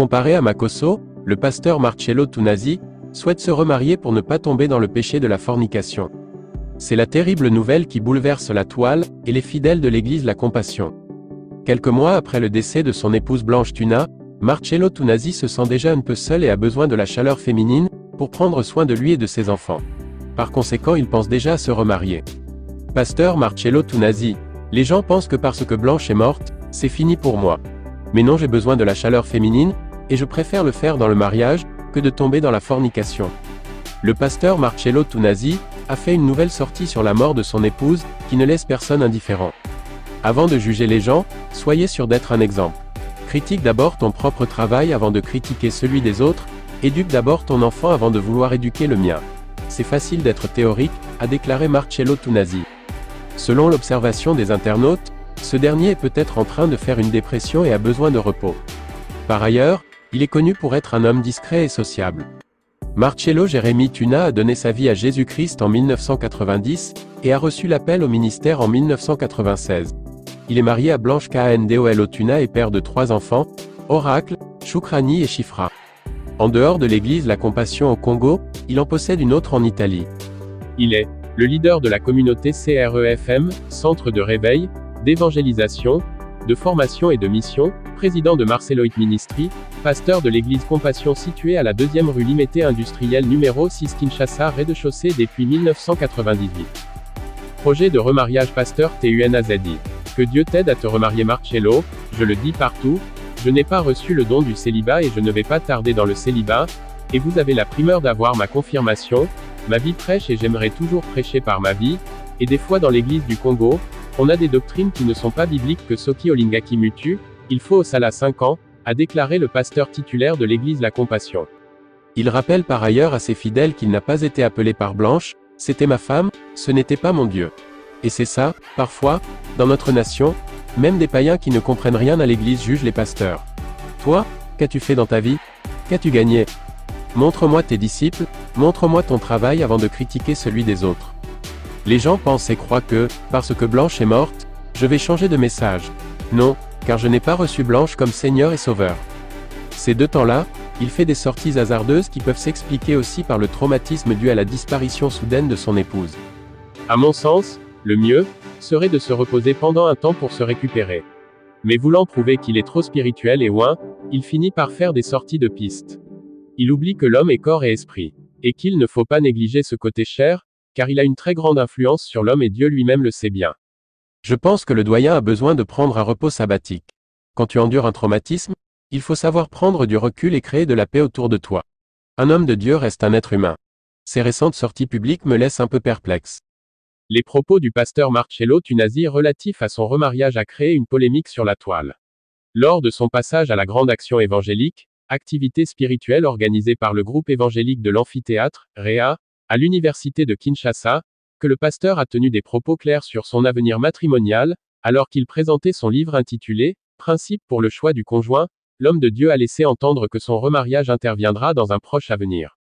Comparé à Makosso, le pasteur Marcello Tunasi souhaite se remarier pour ne pas tomber dans le péché de la fornication. C'est la terrible nouvelle qui bouleverse la toile et les fidèles de l'église La Compassion. Quelques mois après le décès de son épouse Blanche Tuna, Marcello Tunasi se sent déjà un peu seul et a besoin de la chaleur féminine pour prendre soin de lui et de ses enfants. Par conséquent, il pense déjà à se remarier. Pasteur Marcello Tunasi, les gens pensent que parce que Blanche est morte, c'est fini pour moi. Mais non, j'ai besoin de la chaleur féminine, et je préfère le faire dans le mariage, que de tomber dans la fornication. Le pasteur Marcello Tunasi a fait une nouvelle sortie sur la mort de son épouse, qui ne laisse personne indifférent. Avant de juger les gens, soyez sûr d'être un exemple. Critique d'abord ton propre travail avant de critiquer celui des autres, éduque d'abord ton enfant avant de vouloir éduquer le mien. C'est facile d'être théorique, a déclaré Marcello Tunasi. Selon l'observation des internautes, ce dernier est peut-être en train de faire une dépression et a besoin de repos. Par ailleurs, il est connu pour être un homme discret et sociable. Marcello Jérémy Tuna a donné sa vie à Jésus-Christ en 1990 et a reçu l'appel au ministère en 1996. Il est marié à Blanche Kandolo Tuna et père de 3 enfants, Oracle, Choukrani et Chifra. En dehors de l'église La Compassion au Congo, il en possède une autre en Italie. Il est le leader de la communauté CREFM, Centre de réveil, d'évangélisation, de formation et de mission, président de Marcelloit Ministry, pasteur de l'église Compassion située à la 2e rue Limité industrielle numéro 6 Kinshasa rez-de-chaussée depuis 1998. Projet de remariage pasteur TUNAZI. Que Dieu t'aide à te remarier Marcello, je le dis partout, je n'ai pas reçu le don du célibat et je ne vais pas tarder dans le célibat, et vous avez la primeur d'avoir ma confirmation, ma vie prêche et j'aimerais toujours prêcher par ma vie, et des fois dans l'église du Congo, on a des doctrines qui ne sont pas bibliques que Soki Olingaki Mutu, il faut au Sala 5 ans, a déclaré le pasteur titulaire de l'église La Compassion. Il rappelle par ailleurs à ses fidèles qu'il n'a pas été appelé par Blanche, c'était ma femme, ce n'était pas mon Dieu. Et c'est ça, parfois, dans notre nation, même des païens qui ne comprennent rien à l'église jugent les pasteurs. Toi, qu'as-tu fait dans ta vie? Qu'as-tu gagné? Montre-moi tes disciples, montre-moi ton travail avant de critiquer celui des autres. Les gens pensent et croient que, parce que Blanche est morte, je vais changer de message. Non, car je n'ai pas reçu Blanche comme Seigneur et Sauveur. Ces 2 temps-là, il fait des sorties hasardeuses qui peuvent s'expliquer aussi par le traumatisme dû à la disparition soudaine de son épouse. À mon sens, le mieux serait de se reposer pendant un temps pour se récupérer. Mais voulant prouver qu'il est trop spirituel et ouin, il finit par faire des sorties de piste. Il oublie que l'homme est corps et esprit, et qu'il ne faut pas négliger ce côté chair, car il a une très grande influence sur l'homme et Dieu lui-même le sait bien. Je pense que le doyen a besoin de prendre un repos sabbatique. Quand tu endures un traumatisme, il faut savoir prendre du recul et créer de la paix autour de toi. Un homme de Dieu reste un être humain. Ces récentes sorties publiques me laissent un peu perplexe. Les propos du pasteur Marcello Tunasi relatifs à son remariage a créé une polémique sur la toile. Lors de son passage à la Grande Action évangélique, activité spirituelle organisée par le groupe évangélique de l'amphithéâtre, REA, à l'université de Kinshasa, que le pasteur a tenu des propos clairs sur son avenir matrimonial, alors qu'il présentait son livre intitulé « Principes pour le choix du conjoint », l'homme de Dieu a laissé entendre que son remariage interviendra dans un proche avenir.